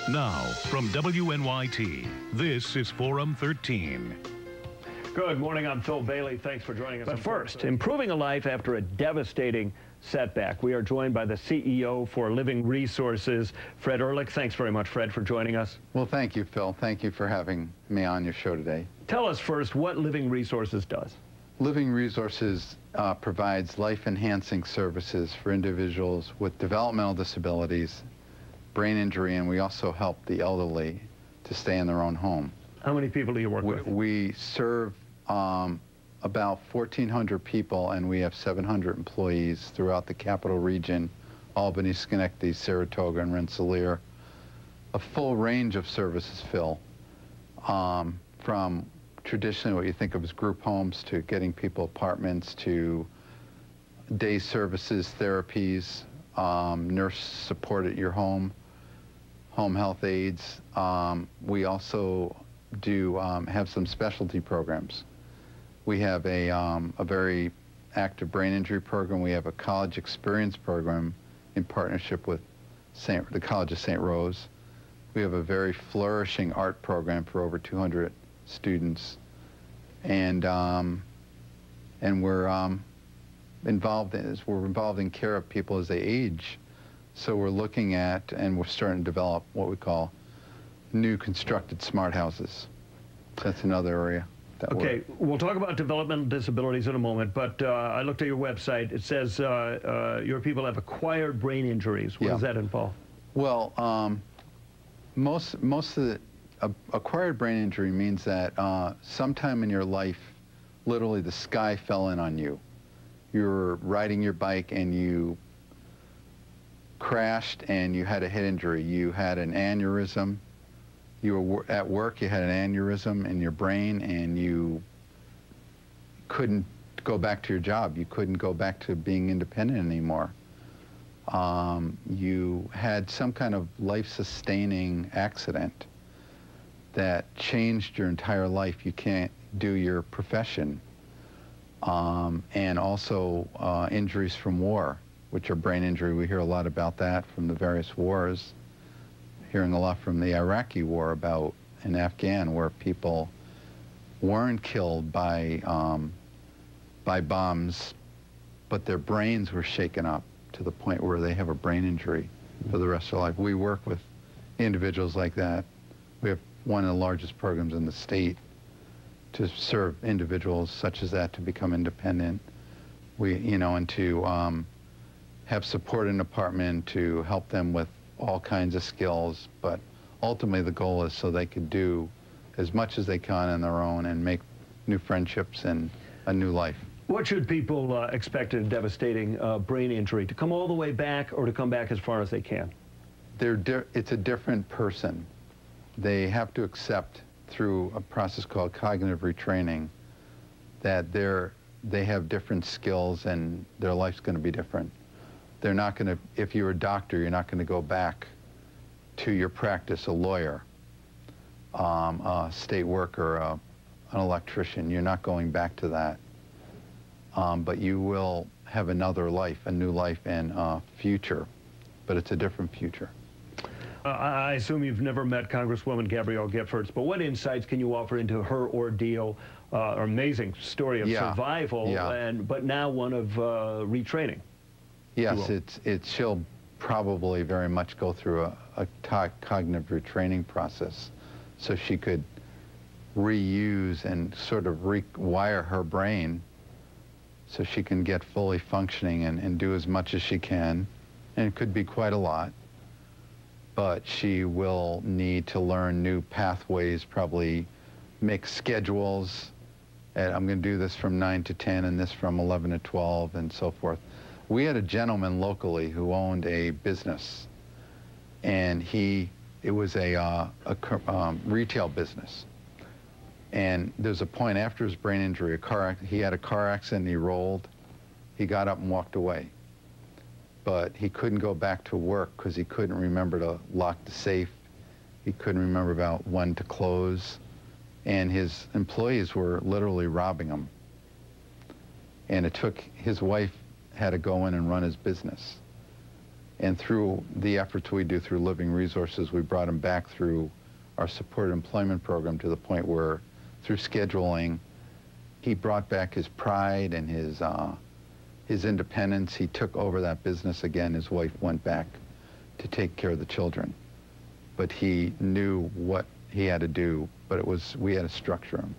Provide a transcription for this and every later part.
Now, from WNYT, this is Forum 13. Good morning, I'm Phil Bailey. Thanks for joining us. But first, improving a life after a devastating setback. We are joined by the CEO for Living Resources, Fred Erlich. Thanks very much, Fred, for joining us. Well, thank you, Phil. Thank you for having me on your show today. Tell us first what Living Resources does. Living Resources provides life-enhancing services for individuals with developmental disabilities, brain injury, and we also help the elderly to stay in their own home. How many people do you work with? We serve about 1,400 people, and we have 700 employees throughout the capital region, Albany, Schenectady, Saratoga, and Rensselaer. A full range of services, Phil, from traditionally what you think of as group homes to getting people apartments to day services, therapies, nurse support at your home, home health aides. We also do have some specialty programs. We have a very active brain injury program. We have a college experience program in partnership with the College of St. Rose. We have a very flourishing art program for over 200 students, and we're involved in care of people as they age. So we're looking at, and we're starting to develop what we call new constructed smart houses. So that's another area. Okay, we'll talk about developmental disabilities in a moment, but I looked at your website. It says your people have acquired brain injuries. What does that involve? Well, most of the acquired brain injury means that sometime in your life, literally the sky fell in on you. You're riding your bike and you crashed and you had a head injury. You had an aneurysm. You were at work, you had an aneurysm in your brain, and you couldn't go back to your job. You couldn't go back to being independent anymore. You had some kind of life-sustaining accident that changed your entire life. You can't do your profession. And also injuries from war, which are brain injury. We hear a lot about that from the various wars. Hearing a lot from the Iraqi war about in Afghan, where people weren't killed by bombs, but their brains were shaken up to the point where they have a brain injury for the rest of their life. We work with individuals like that. We have one of the largest programs in the state to serve individuals such as that to become independent. And to have support in an apartment, to help them with all kinds of skills, but ultimately the goal is so they could do as much as they can on their own and make new friendships and a new life. What should people expect in a devastating brain injury? To come all the way back or to come back as far as they can? It's a different person. They have to accept through a process called cognitive retraining that they have different skills and their life's going to be different. They're not going to, if you're a doctor, you're not going to go back to your practice, a lawyer, a state worker, an electrician. You're not going back to that. But you will have another life, a new life and future, but it's a different future. I assume you've never met Congresswoman Gabrielle Giffords, but what insights can you offer into her ordeal, amazing story of survival, but now one of retraining? Yes, she'll probably very much go through a cognitive retraining process so she could reuse and sort of rewire her brain so she can get fully functioning and do as much as she can. And it could be quite a lot, but she will need to learn new pathways, probably make schedules. And I'm going to do this from 9 to 10 and this from 11 to 12 and so forth. We had a gentleman locally who owned a business, and it was a retail business. And there's a point after his brain injury, he had a car accident, he rolled, he got up and walked away. But he couldn't go back to work because he couldn't remember to lock the safe. He couldn't remember about when to close. And his employees were literally robbing him. And his wife had to go in and run his business. And through the efforts we do through Living Resources, we brought him back through our supported employment program to the point where, through scheduling, he brought back his pride and his independence. He took over that business again. His wife went back to take care of the children. But he knew what he had to do, but it was, we had to structure him,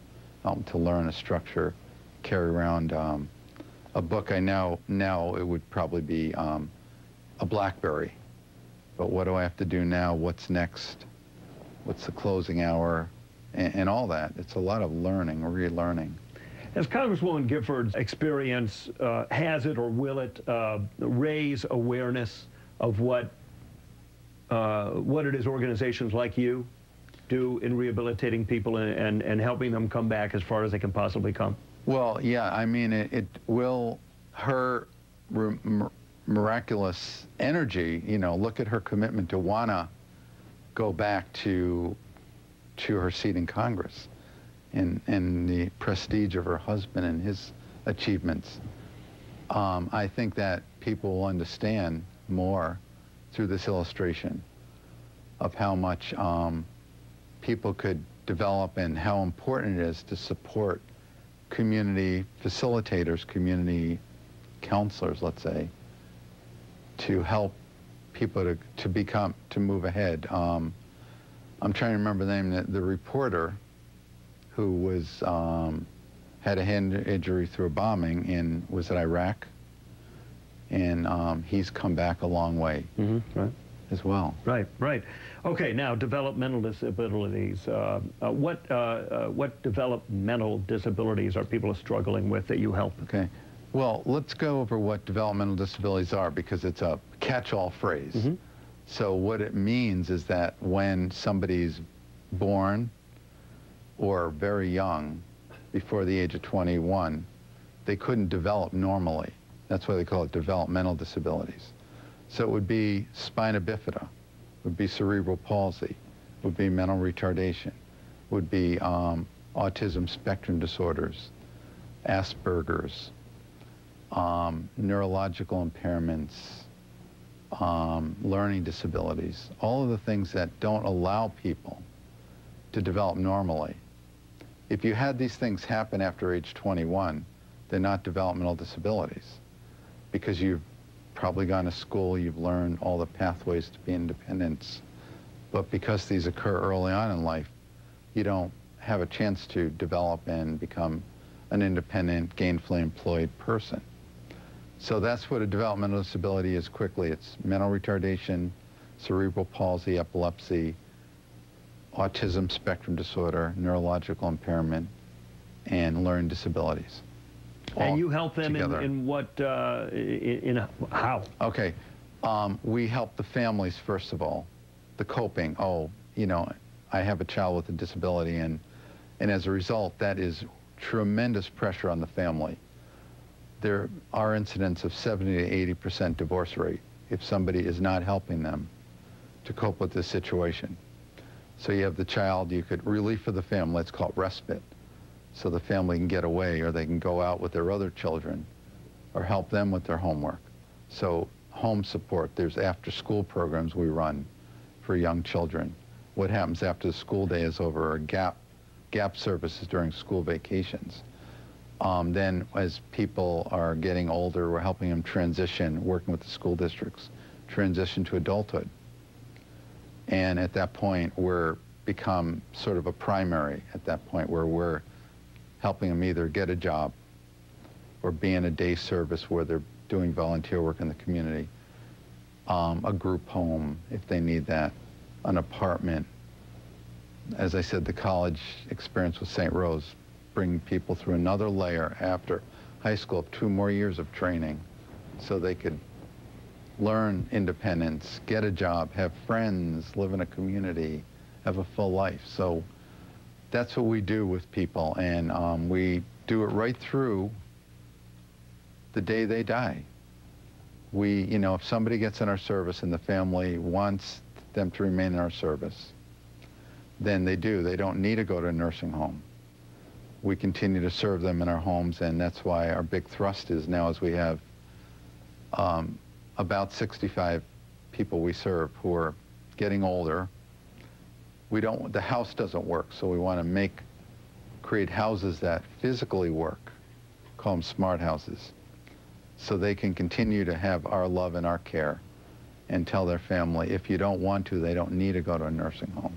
to learn a structure, carry around a book. Now it would probably be a BlackBerry. But what do I have to do now? What's next? What's the closing hour? And all that. It's a lot of learning, relearning. As Congresswoman Gifford's experience, has it or will it raise awareness of what it is organizations like you do in rehabilitating people and helping them come back as far as they can possibly come? Well, yeah, I mean, it will, her miraculous energy, you know, look at her commitment to wanna go back to her seat in Congress and the prestige of her husband and his achievements. I think that people will understand more through this illustration of how much people could develop and how important it is to support community facilitators, community counselors, let's say, to help people to move ahead. I'm trying to remember the name, the reporter who was, had a hand injury through a bombing in, was it Iraq? And he's come back a long way right. as well. Right, right. Okay, now developmental disabilities. What developmental disabilities are people struggling with that you help? Okay, well, let's go over what developmental disabilities are, because it's a catch-all phrase. So what it means is that when somebody's born or very young, before the age of 21, they couldn't develop normally. That's why they call it developmental disabilities. So it would be spina bifida, would be cerebral palsy, would be mental retardation, would be autism spectrum disorders, Asperger's, neurological impairments, learning disabilities, all of the things that don't allow people to develop normally. If you had these things happen after age 21, they're not developmental disabilities, because you've probably gone to school, you've learned all the pathways to be independent. But because these occur early on in life, you don't have a chance to develop and become an independent, gainfully employed person. So that's what a developmental disability is quickly. It's mental retardation, cerebral palsy, epilepsy, autism spectrum disorder, neurological impairment, and learning disabilities. And you help them in what, how? Okay, we help the families, first of all, the coping. Oh, you know, I have a child with a disability, and as a result, that is tremendous pressure on the family. There are incidents of 70 to 80% divorce rate if somebody is not helping them to cope with this situation. So you have the child, you could relief for the family, let's call it respite, so the family can get away, or they can go out with their other children, or help them with their homework. So home support, there's after-school programs we run for young children. What happens after the school day is over, or gap services during school vacations. Then as people are getting older, we're helping them transition, working with the school districts, transition to adulthood. And at that point, we're become sort of a primary at that point, where we're helping them either get a job or be in a day service where they're doing volunteer work in the community, a group home if they need that, an apartment. As I said, the college experience with St. Rose, bringing people through another layer after high school, 2 more years of training, so they could learn independence, get a job, have friends, live in a community, have a full life. So that's what we do with people, and we do it right through the day they die. We, you know, if somebody gets in our service and the family wants them to remain in our service, then they do. They don't need to go to a nursing home. We continue to serve them in our homes, and that's why our big thrust is now, as we have about 65 people we serve who are getting older. The house doesn't work, so we want to create houses that physically work, call them smart houses, so they can continue to have our love and our care and tell their family, if you don't want to, they don't need to go to a nursing home.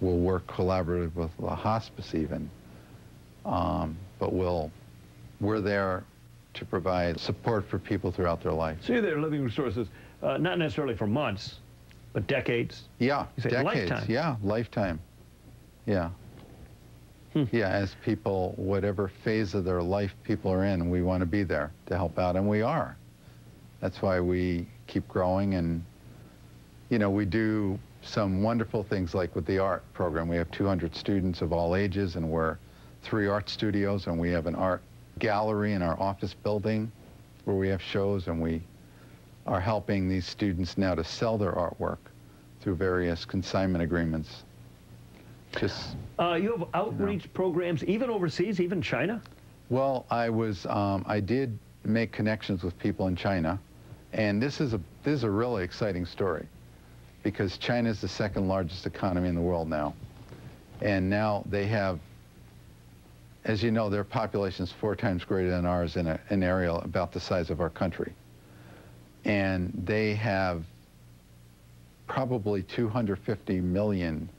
We'll work collaboratively with a hospice even, but we're there to provide support for people throughout their life. So you're there, Living Resources, not necessarily for months, but decades? Yeah, you say decades. Lifetime. Yeah, lifetime. Yeah. Yeah, as people, whatever phase of their life people are in, we want to be there to help out, and we are. That's why we keep growing, and, you know, we do some wonderful things like with the art program. We have 200 students of all ages, and we're 3 art studios, and we have an art gallery in our office building where we have shows, and we are helping these students now to sell their artwork through various consignment agreements. You have outreach programs even overseas, even China? Well, I did make connections with people in China, and this is a really exciting story, because China is the 2nd largest economy in the world now, and now they have, as you know, their population is 4 times greater than ours in an area about the size of our country, and they have probably 250 million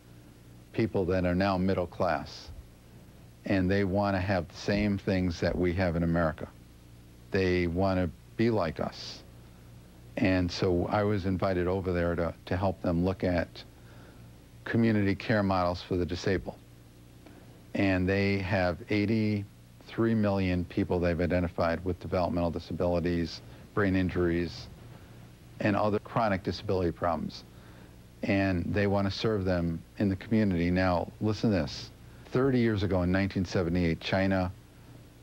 people that are now middle class, and they want to have the same things that we have in America. They want to be like us. And so I was invited over there to help them look at community care models for the disabled. And they have 83 million people they've identified with developmental disabilities, brain injuries, and other chronic disability problems. And they want to serve them in the community. Now, listen to this. 30 years ago in 1978, China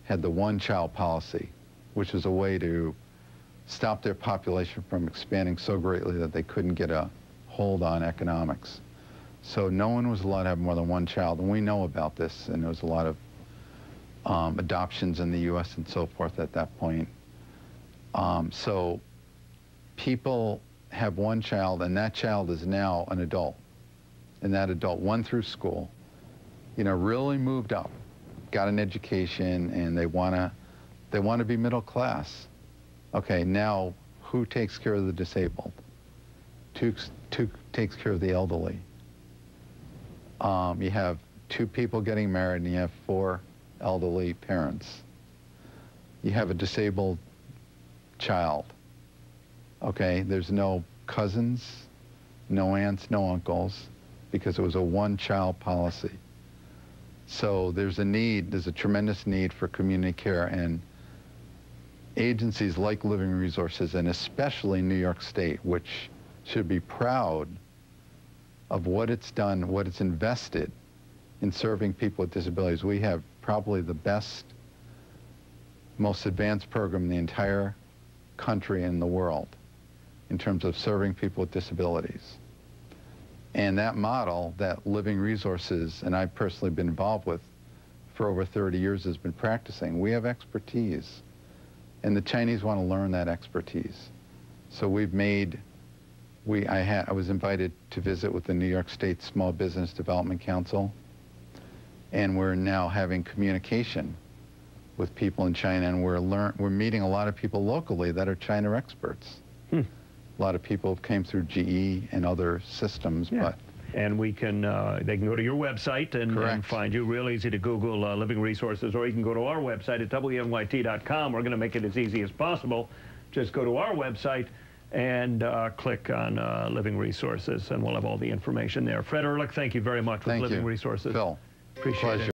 had the one-child policy, which was a way to stop their population from expanding so greatly that they couldn't get a hold on economics. So no one was allowed to have more than 1 child, and we know about this, and there was a lot of adoptions in the U.S. and so forth at that point. So people have 1 child, and that child is now an adult, and that adult went through school, you know, really moved up, got an education, and they want to be middle class. Okay, now who takes care of the disabled? Who takes care of the elderly? You have 2 people getting married, and you have 4 elderly parents. You have a disabled child. Okay, there's no cousins, no aunts, no uncles, because it was a one-child policy. So there's a tremendous need for community care, and agencies like Living Resources, and especially New York State, which should be proud of what it's done, what it's invested in serving people with disabilities. We have probably the best, most advanced program in the entire country and the world in terms of serving people with disabilities. And that model that Living Resources, and I've personally been involved with for over 30 years, has been practicing. We have expertise, and the Chinese want to learn that expertise. So I was invited to visit with the New York State Small Business Development Council, and we're now having communication with people in China, and we're meeting a lot of people locally that are China experts. A lot of people came through GE and other systems, yeah. But and they can go to your website and find you. Real easy to Google Living Resources, or you can go to our website at WNYT.com. We're going to make it as easy as possible. Just go to our website and click on Living Resources, and we'll have all the information there. Fred Erlich, thank you very much with Living Resources. Phil. Appreciate it.